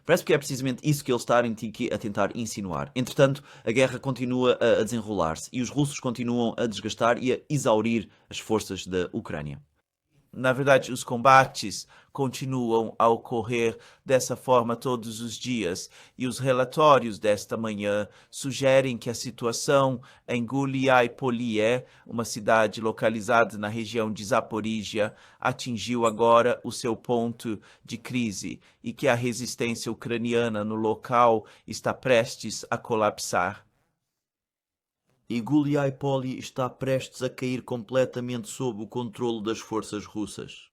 Parece que é precisamente isso que eles estarem a tentar insinuar. Entretanto, a guerra continua a desenrolar-se e os russos continuam a desgastar e a exaurir as forças da Ucrânia. Na verdade, os combates continuam a ocorrer dessa forma todos os dias, e os relatórios desta manhã sugerem que a situação em Guliai-Polié, uma cidade localizada na região de Zaporígia, atingiu agora o seu ponto de crise e que a resistência ucraniana no local está prestes a colapsar. E Guliai-Poli está prestes a cair completamente sob o controle das forças russas.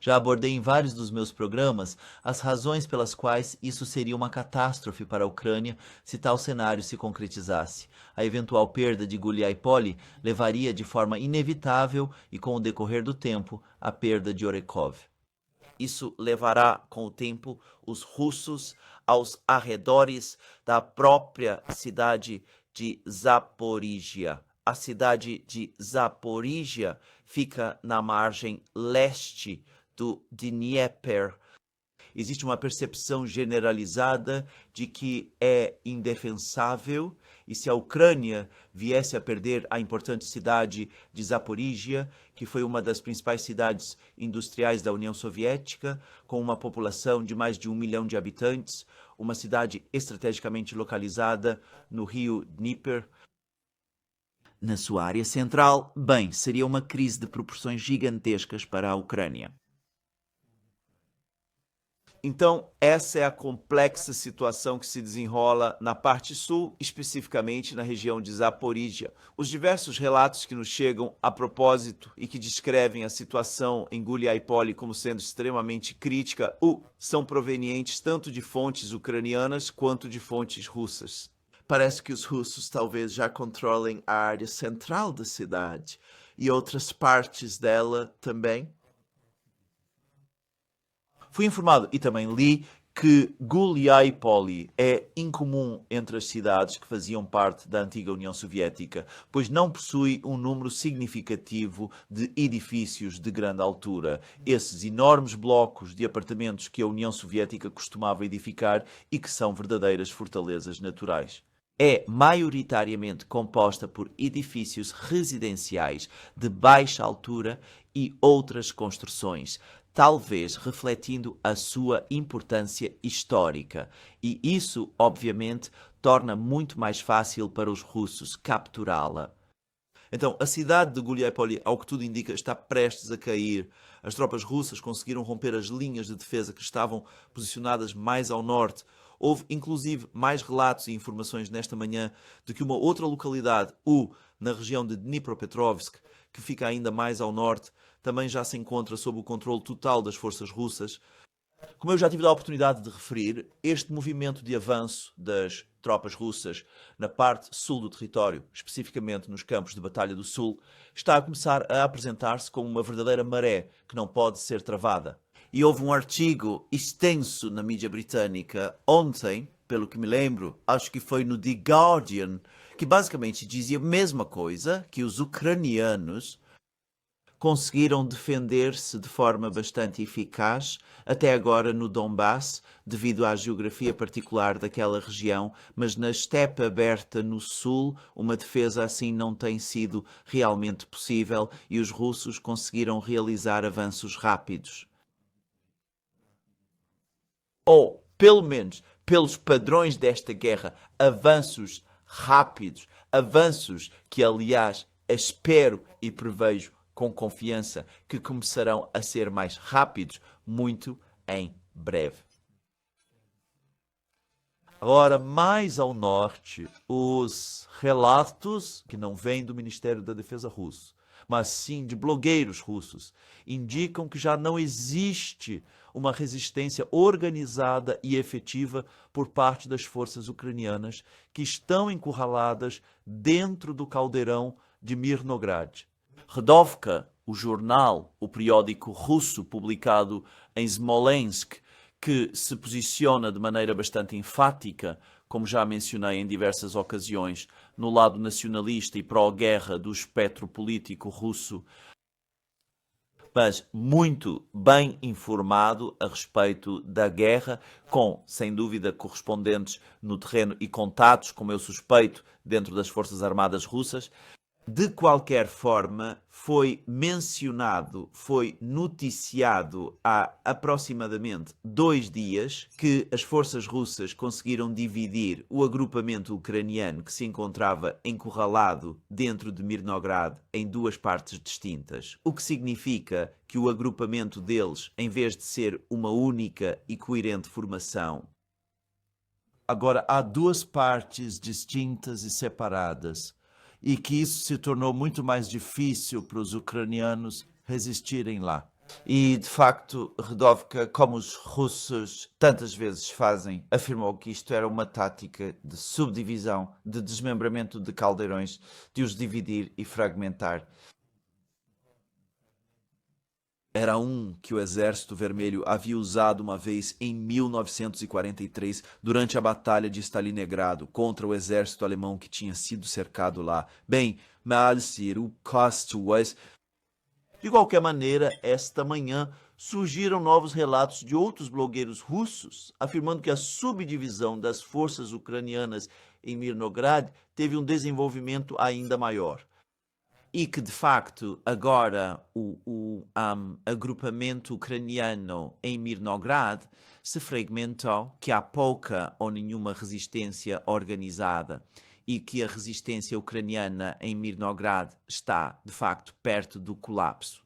Já abordei em vários dos meus programas as razões pelas quais isso seria uma catástrofe para a Ucrânia se tal cenário se concretizasse. A eventual perda de Guliai-Poli levaria de forma inevitável e com o decorrer do tempo à perda de Orekov. Isso levará com o tempo os russos aos arredores da própria cidade de Zaporígia. A cidade de Zaporígia fica na margem leste do Dnieper. Existe uma percepção generalizada de que é indefensável e se a Ucrânia viesse a perder a importante cidade de Zaporígia, que foi uma das principais cidades industriais da União Soviética, com uma população de mais de 1 milhão de habitantes, uma cidade estrategicamente localizada no rio Dnieper, na sua área central, bem, seria uma crise de proporções gigantescas para a Ucrânia. Então, essa é a complexa situação que se desenrola na parte sul, especificamente na região de Zaporígia. Os diversos relatos que nos chegam a propósito e que descrevem a situação em Guliai-Poli como sendo extremamente crítica são provenientes tanto de fontes ucranianas quanto de fontes russas. Parece que os russos talvez já controlem a área central da cidade e outras partes dela também. Fui informado e também li que Guliai-Poli é incomum entre as cidades que faziam parte da antiga União Soviética, pois não possui um número significativo de edifícios de grande altura, esses enormes blocos de apartamentos que a União Soviética costumava edificar e que são verdadeiras fortalezas naturais. É maioritariamente composta por edifícios residenciais de baixa altura e outras construções, talvez refletindo a sua importância histórica. E isso, obviamente, torna muito mais fácil para os russos capturá-la. Então, a cidade de Guliai-Poli, ao que tudo indica, está prestes a cair. As tropas russas conseguiram romper as linhas de defesa que estavam posicionadas mais ao norte. Houve, inclusive, mais relatos e informações nesta manhã de que uma outra localidade, na região de Dnipropetrovsk, que fica ainda mais ao norte, também já se encontra sob o controle total das forças russas. Como eu já tive a oportunidade de referir, este movimento de avanço das tropas russas na parte sul do território, especificamente nos campos de Batalha do Sul, está a começar a apresentar-se como uma verdadeira maré que não pode ser travada. E houve um artigo extenso na mídia britânica ontem, pelo que me lembro, acho que foi no The Guardian, que basicamente dizia a mesma coisa, que os ucranianos conseguiram defender-se de forma bastante eficaz até agora no Donbass, devido à geografia particular daquela região, mas na estepe aberta no sul, uma defesa assim não tem sido realmente possível e os russos conseguiram realizar avanços rápidos. Ou, pelo menos, pelos padrões desta guerra, avanços rápidos, avanços que, aliás, espero e prevejo com confiança que começarão a ser mais rápidos muito em breve. Agora, mais ao norte, os relatos, que não vêm do Ministério da Defesa russo, mas sim de blogueiros russos, indicam que já não existe uma resistência organizada e efetiva por parte das forças ucranianas que estão encurraladas dentro do caldeirão de Mirnograd. Redovka, o jornal, o periódico russo publicado em Smolensk, que se posiciona de maneira bastante enfática, como já mencionei em diversas ocasiões, no lado nacionalista e pró-guerra do espectro político russo, mas muito bem informado a respeito da guerra, com, sem dúvida, correspondentes no terreno e contatos, como eu suspeito, dentro das Forças Armadas Russas. De qualquer forma, foi mencionado, foi noticiado há aproximadamente 2 dias que as forças russas conseguiram dividir o agrupamento ucraniano que se encontrava encurralado dentro de Mirnograd em 2 partes distintas, o que significa que o agrupamento deles, em vez de ser uma única e coerente formação, agora há 2 partes distintas e separadas, e que isso se tornou muito mais difícil para os ucranianos resistirem lá. E, de facto, Redovka, como os russos tantas vezes fazem, afirmou que isto era uma tática de subdivisão, de desmembramento de caldeirões, de os dividir e fragmentar. Era que o Exército Vermelho havia usado uma vez em 1943, durante a Batalha de Stalingrado, contra o exército alemão que tinha sido cercado lá. Bem, Malsir, o Castweiss. De qualquer maneira, esta manhã surgiram novos relatos de outros blogueiros russos afirmando que a subdivisão das forças ucranianas em Mirnograd teve um desenvolvimento ainda maior. E que, de facto, agora o agrupamento ucraniano em Mirnograd se fragmentou, que há pouca ou nenhuma resistência organizada e que a resistência ucraniana em Mirnograd está, de facto, perto do colapso.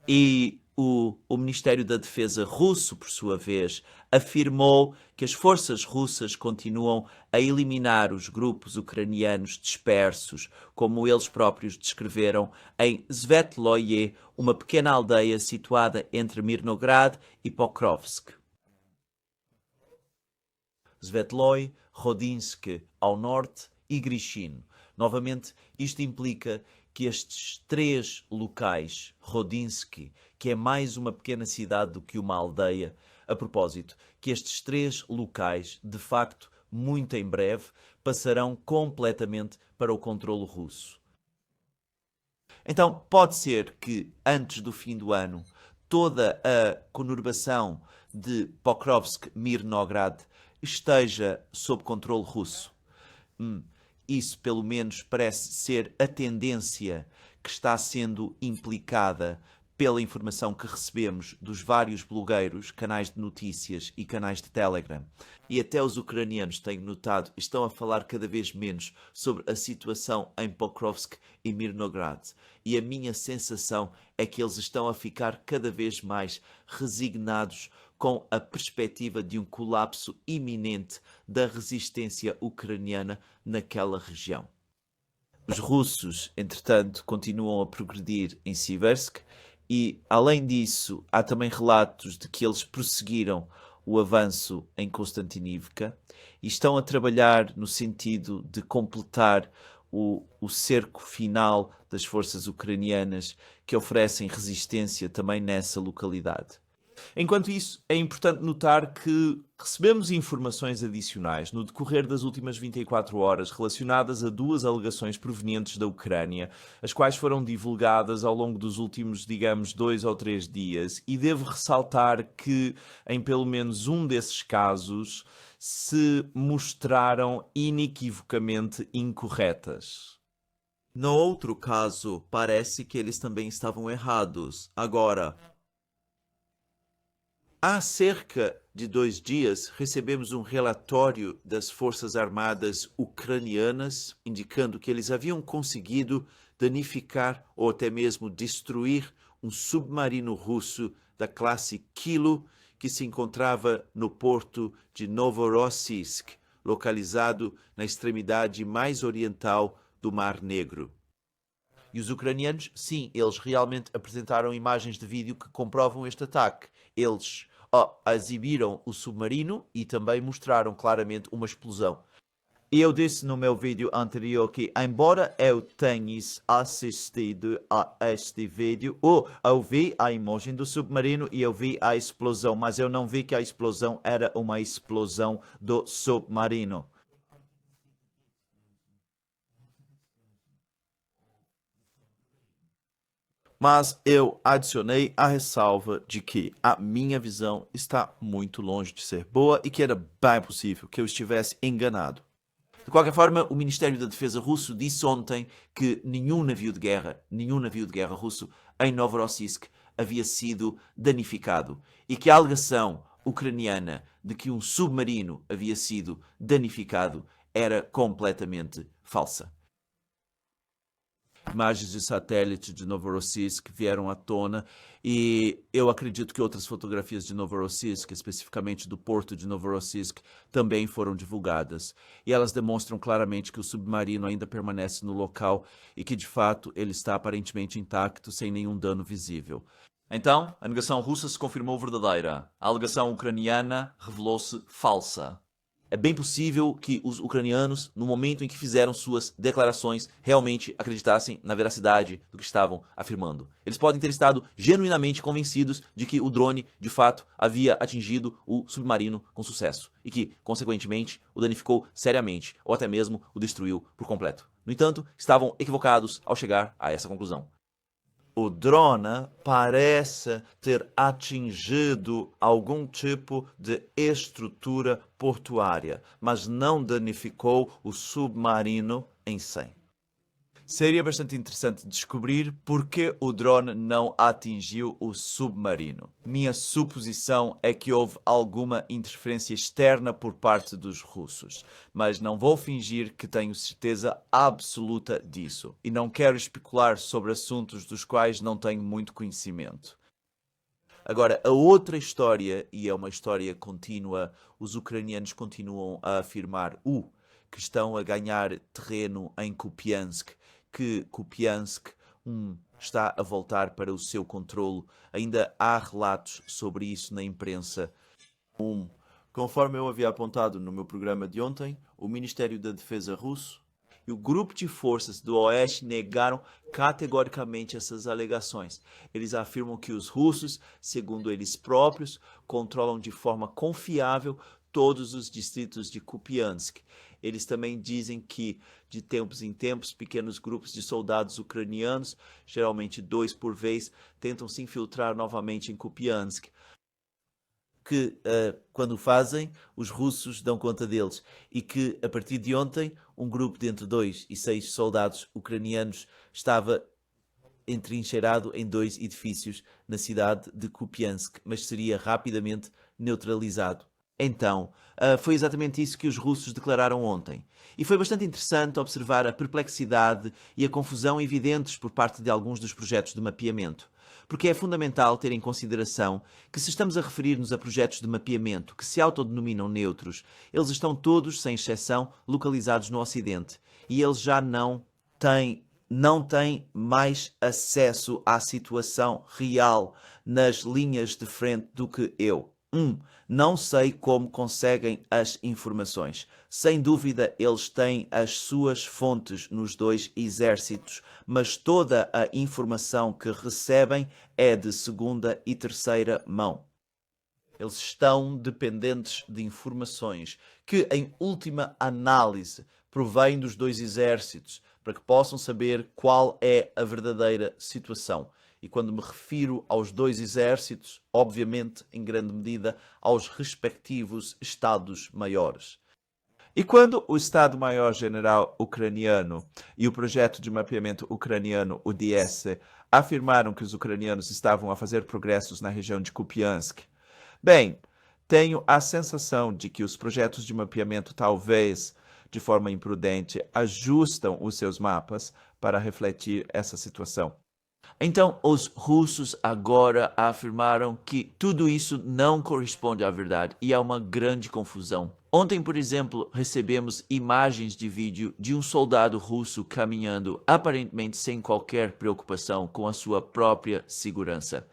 E o Ministério da Defesa russo, por sua vez, afirmou que as forças russas continuam a eliminar os grupos ucranianos dispersos, como eles próprios descreveram, em Svetloye, uma pequena aldeia situada entre Mirnograd e Pokrovsk. Svetloy, Rodinsky ao norte e Grishin. Novamente, isto implica que estes 3 locais, Rodinsky, que é mais uma pequena cidade do que uma aldeia, a propósito, que estes 3 locais, de facto, muito em breve, passarão completamente para o controlo russo. Então, pode ser que, antes do fim do ano, toda a conurbação de Pokrovsk-Mirnograd esteja sob controle russo. Isso, pelo menos, parece ser a tendência que está sendo implicada pela informação que recebemos dos vários blogueiros, canais de notícias e canais de Telegram. E até os ucranianos, tenho notado, estão a falar cada vez menos sobre a situação em Pokrovsk e Mirnograd. E a minha sensação é que eles estão a ficar cada vez mais resignados com a perspectiva de um colapso iminente da resistência ucraniana naquela região. Os russos, entretanto, continuam a progredir em Siversk e, além disso, há também relatos de que eles prosseguiram o avanço em Konstantinivka e estão a trabalhar no sentido de completar o cerco final das forças ucranianas que oferecem resistência também nessa localidade. Enquanto isso, é importante notar que recebemos informações adicionais no decorrer das últimas 24 horas relacionadas a 2 alegações provenientes da Ucrânia, as quais foram divulgadas ao longo dos últimos, digamos, 2 ou 3 dias, e devo ressaltar que, em pelo menos um desses casos, se mostraram inequivocamente incorretas. No outro caso, parece que eles também estavam errados. Agora, há cerca de 2 dias, recebemos um relatório das Forças Armadas ucranianas indicando que eles haviam conseguido danificar ou até mesmo destruir um submarino russo da classe Kilo que se encontrava no porto de Novorossiysk, localizado na extremidade mais oriental do Mar Negro. E os ucranianos, sim, eles realmente apresentaram imagens de vídeo que comprovam este ataque. Eles exibiram o submarino e também mostraram claramente uma explosão. E eu disse no meu vídeo anterior que, embora eu tenha assistido a este vídeo, eu vi a imagem do submarino e eu vi a explosão, mas eu não vi que a explosão era uma explosão do submarino. Mas eu adicionei a ressalva de que a minha visão está muito longe de ser boa e que era bem possível que eu estivesse enganado. De qualquer forma, o Ministério da Defesa russo disse ontem que nenhum navio de guerra russo em Novorossiysk havia sido danificado e que a alegação ucraniana de que um submarino havia sido danificado era completamente falsa. Imagens de satélite de Novorossiysk vieram à tona e eu acredito que outras fotografias de Novorossiysk, especificamente do porto de Novorossiysk, também foram divulgadas. E elas demonstram claramente que o submarino ainda permanece no local e que, de fato, ele está aparentemente intacto, sem nenhum dano visível. Então, a negação russa se confirmou verdadeira. A alegação ucraniana revelou-se falsa. É bem possível que os ucranianos, no momento em que fizeram suas declarações, realmente acreditassem na veracidade do que estavam afirmando. Eles podem ter estado genuinamente convencidos de que o drone, de fato, havia atingido o submarino com sucesso e que, consequentemente, o danificou seriamente ou até mesmo o destruiu por completo. No entanto, estavam equivocados ao chegar a essa conclusão. O drone parece ter atingido algum tipo de estrutura portuária, mas não danificou o submarino em si. Seria bastante interessante descobrir por que o drone não atingiu o submarino. Minha suposição é que houve alguma interferência externa por parte dos russos, mas não vou fingir que tenho certeza absoluta disso e não quero especular sobre assuntos dos quais não tenho muito conhecimento. Agora, a outra história, e é uma história contínua, os ucranianos continuam a afirmar que estão a ganhar terreno em Kupiansk, que Kupiansk está a voltar para o seu controlo. Ainda há relatos sobre isso na imprensa. Conforme eu havia apontado no meu programa de ontem, o Ministério da Defesa russo e o grupo de forças do Oeste negaram categoricamente essas alegações. Eles afirmam que os russos, segundo eles próprios, controlam de forma confiável todos os distritos de Kupiansk. Eles também dizem que, de tempos em tempos, pequenos grupos de soldados ucranianos, geralmente 2 por vez, tentam se infiltrar novamente em Kupiansk. Que, quando fazem, os russos dão conta deles. E que, a partir de ontem, um grupo de entre 2 e 6 soldados ucranianos estava entrincheirado em 2 edifícios na cidade de Kupiansk, mas seria rapidamente neutralizado. Então, foi exatamente isso que os russos declararam ontem. E foi bastante interessante observar a perplexidade e a confusão evidentes por parte de alguns dos projetos de mapeamento. Porque é fundamental ter em consideração que, se estamos a referir-nos a projetos de mapeamento que se autodenominam neutros, eles estão todos, sem exceção, localizados no Ocidente. E eles já não têm mais acesso à situação real nas linhas de frente do que eu. Não sei como conseguem as informações. Sem dúvida, eles têm as suas fontes nos 2 exércitos, mas toda a informação que recebem é de segunda e terceira mão. Eles estão dependentes de informações que, em última análise, provêm dos 2 exércitos para que possam saber qual é a verdadeira situação. E quando me refiro aos 2 exércitos, obviamente, em grande medida, aos respectivos Estados-maiores. E quando o Estado-Maior-General ucraniano e o projeto de mapeamento ucraniano, o DS, afirmaram que os ucranianos estavam a fazer progressos na região de Kupiansk, bem, tenho a sensação de que os projetos de mapeamento talvez, de forma imprudente, ajustam os seus mapas para refletir essa situação. Então, os russos agora afirmaram que tudo isso não corresponde à verdade e há uma grande confusão. Ontem, por exemplo, recebemos imagens de vídeo de um soldado russo caminhando aparentemente sem qualquer preocupação com a sua própria segurança.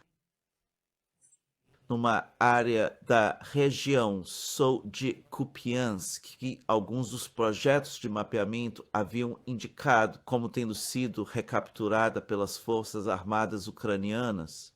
Numa área da região sul de Kupiansk, que alguns dos projetos de mapeamento haviam indicado como tendo sido recapturada pelas forças armadas ucranianas.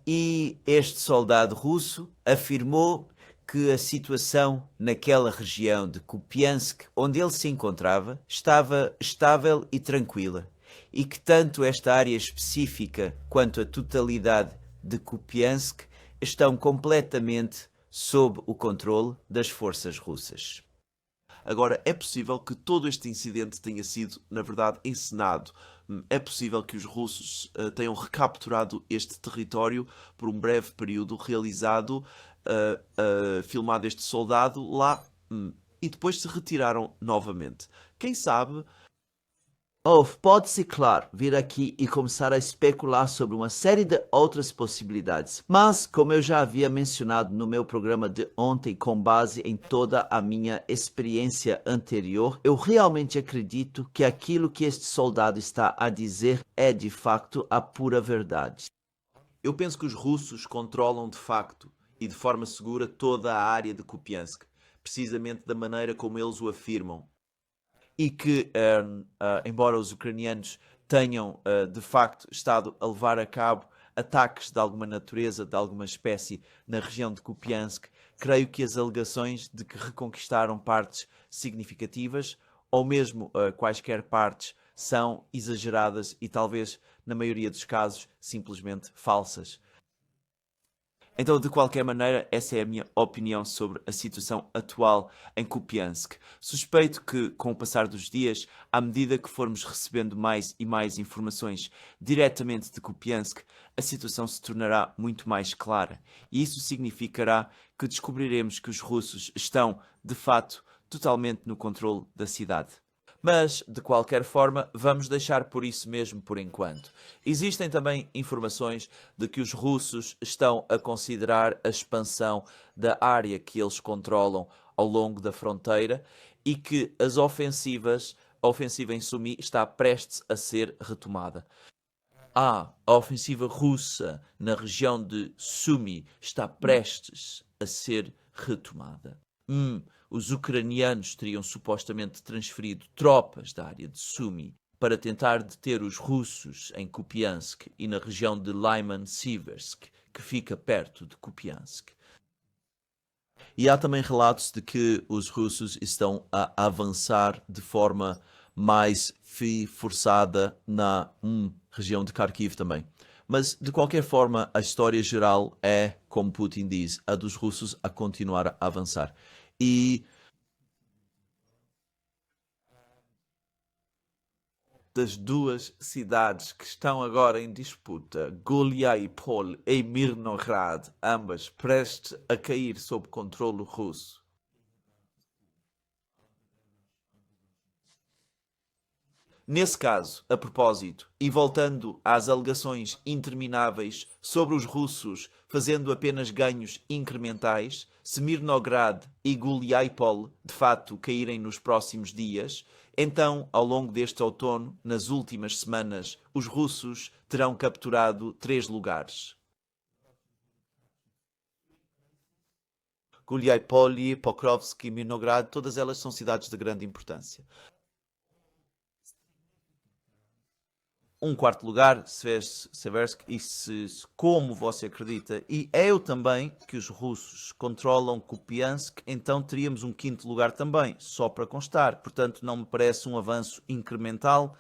E este soldado russo afirmou que a situação naquela região de Kupiansk, onde ele se encontrava, estava estável e tranquila, e que tanto esta área específica quanto a totalidade de Kupiansk estão completamente sob o controle das forças russas. Agora, é possível que todo este incidente tenha sido, na verdade, encenado. É possível que os russos tenham recapturado este território por um breve período, filmado este soldado lá e depois se retiraram novamente. Quem sabe. Pode-se, claro, vir aqui e começar a especular sobre uma série de outras possibilidades, mas, como eu já havia mencionado no meu programa de ontem, com base em toda a minha experiência anterior, eu realmente acredito que aquilo que este soldado está a dizer é, de facto, a pura verdade. Eu penso que os russos controlam de facto e de forma segura toda a área de Kupiansk, precisamente da maneira como eles o afirmam. E que, embora os ucranianos tenham de facto estado a levar a cabo ataques de alguma natureza, de alguma espécie, na região de Kupiansk, creio que as alegações de que reconquistaram partes significativas, ou mesmo quaisquer partes, são exageradas e talvez, na maioria dos casos, simplesmente falsas. Então, de qualquer maneira, essa é a minha opinião sobre a situação atual em Kupiansk. Suspeito que, com o passar dos dias, à medida que formos recebendo mais e mais informações diretamente de Kupiansk, a situação se tornará muito mais clara. E isso significará que descobriremos que os russos estão, de fato, totalmente no controle da cidade. Mas, de qualquer forma, vamos deixar por isso mesmo por enquanto. Existem também informações de que os russos estão a considerar a expansão da área que eles controlam ao longo da fronteira e que a ofensiva em Sumy está prestes a ser retomada. A ofensiva russa na região de Sumy está prestes a ser retomada. Os ucranianos teriam supostamente transferido tropas da área de Sumy para tentar deter os russos em Kupiansk e na região de Lyman-Siversk, que fica perto de Kupiansk. E há também relatos de que os russos estão a avançar de forma mais forçada na região de Kharkiv também. Mas, de qualquer forma, a história geral é, como Putin diz, a dos russos a continuar a avançar. E das duas cidades que estão agora em disputa, Guliaipol e Mirnograd, ambas prestes a cair sob controle russo. Nesse caso, a propósito, e voltando às alegações intermináveis sobre os russos fazendo apenas ganhos incrementais, se Mirnograd e Guliaipol de facto caírem nos próximos dias, então, ao longo deste outono, nas últimas semanas, os russos terão capturado 3 lugares. Guliaipol, Pokrovsk e Mirnograd, todas elas são cidades de grande importância. Um quarto lugar, Seversk, e como você acredita, e eu também, que os russos controlam Kupiansk, então teríamos um quinto lugar também, só para constar. Portanto, não me parece um avanço incremental.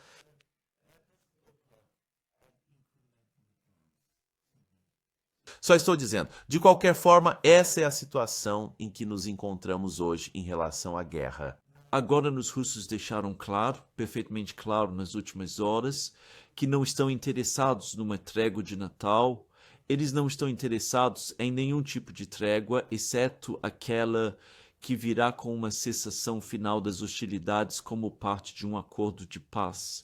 só estou dizendo, de qualquer forma, essa é a situação em que nos encontramos hoje em relação à guerra. Agora, os russos deixaram claro, perfeitamente claro nas últimas horas, que não estão interessados numa trégua de Natal. Eles não estão interessados em nenhum tipo de trégua, exceto aquela que virá com uma cessação final das hostilidades como parte de um acordo de paz.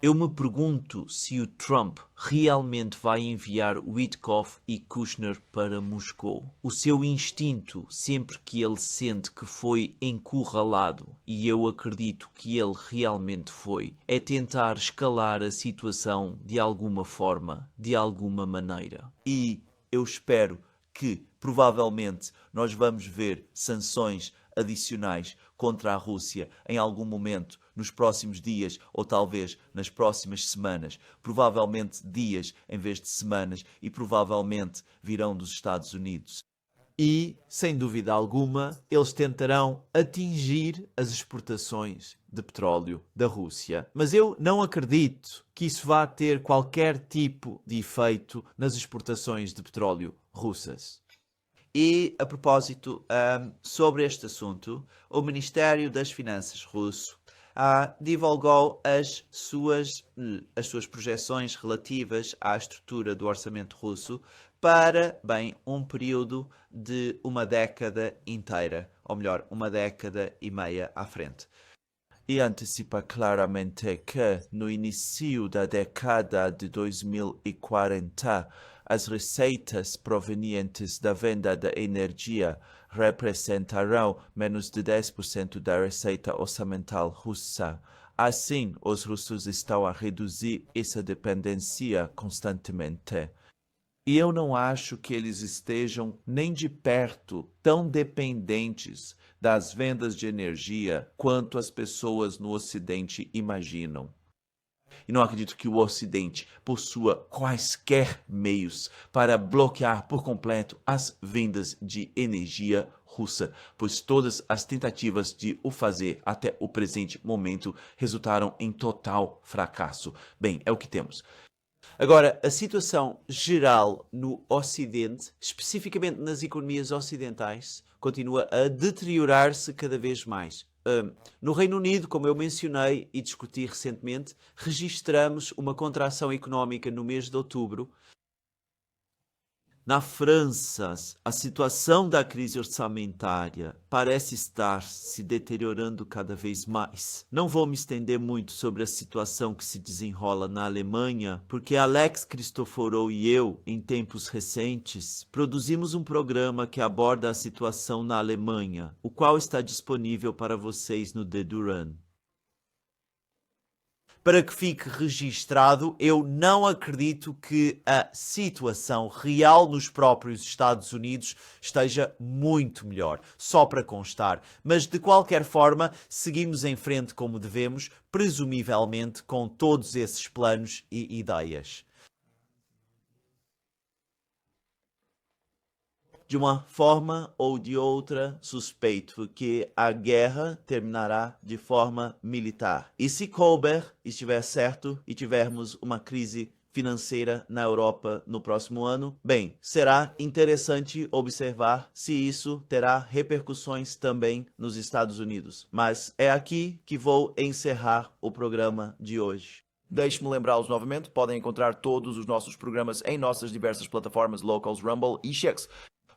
Eu me pergunto se o Trump realmente vai enviar Witkoff e Kushner para Moscou. O seu instinto, sempre que ele sente que foi encurralado, e eu acredito que ele realmente foi, é tentar escalar a situação de alguma forma, de alguma maneira. E eu espero que, provavelmente, nós vamos ver sanções adicionais contra a Rússia em algum momento nos próximos dias ou talvez nas próximas semanas. Provavelmente dias em vez de semanas e provavelmente virão dos Estados Unidos. E, sem dúvida alguma, eles tentarão atingir as exportações de petróleo da Rússia. Mas eu não acredito que isso vá ter qualquer tipo de efeito nas exportações de petróleo russas. E, a propósito, sobre este assunto, o Ministério das Finanças russo divulgou as suas projeções relativas à estrutura do orçamento russo para, bem, um período de uma década inteira, ou melhor, uma década e meia à frente. E antecipa claramente que, no início da década de 2040, as receitas provenientes da venda da energia representarão menos de 10% da receita orçamental russa. Assim, os russos estão a reduzir essa dependência constantemente. E eu não acho que eles estejam nem de perto tão dependentes das vendas de energia quanto as pessoas no Ocidente imaginam. E não acredito que o Ocidente possua quaisquer meios para bloquear por completo as vendas de energia russa, pois todas as tentativas de o fazer até o presente momento resultaram em total fracasso. Bem, é o que temos. Agora, a situação geral no Ocidente, especificamente nas economias ocidentais, continua a deteriorar-se cada vez mais. No Reino Unido, como eu mencionei e discuti recentemente, registramos uma contração económica no mês de outubro. Na França, a situação da crise orçamentária parece estar se deteriorando cada vez mais. Não vou me estender muito sobre a situação que se desenrola na Alemanha, porque Alex Cristoforou e eu, em tempos recentes, produzimos um programa que aborda a situação na Alemanha, o qual está disponível para vocês no The Duran. Para que fique registado, eu não acredito que a situação real nos próprios Estados Unidos esteja muito melhor, só para constar. Mas, de qualquer forma, seguimos em frente como devemos, presumivelmente com todos esses planos e ideias. De uma forma ou de outra, suspeito que a guerra terminará de forma militar. E se couber, estiver certo e tivermos uma crise financeira na Europa no próximo ano, bem, será interessante observar se isso terá repercussões também nos Estados Unidos. Mas é aqui que vou encerrar o programa de hoje. Deixe-me lembrá-los novamente, podem encontrar todos os nossos programas em nossas diversas plataformas Locals, Rumble e Shix.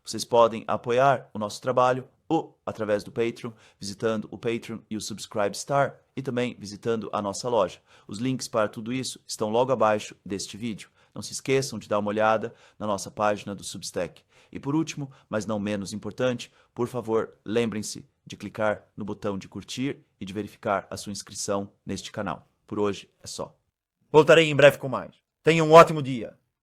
Vocês podem apoiar o nosso trabalho ou através do Patreon, visitando o Patreon e o Subscribe Star e também visitando a nossa loja. Os links para tudo isso estão logo abaixo deste vídeo. Não se esqueçam de dar uma olhada na nossa página do Substack. E por último, mas não menos importante, por favor, lembrem-se de clicar no botão de curtir e de verificar a sua inscrição neste canal. Por hoje é só. Voltarei em breve com mais. Tenham um ótimo dia.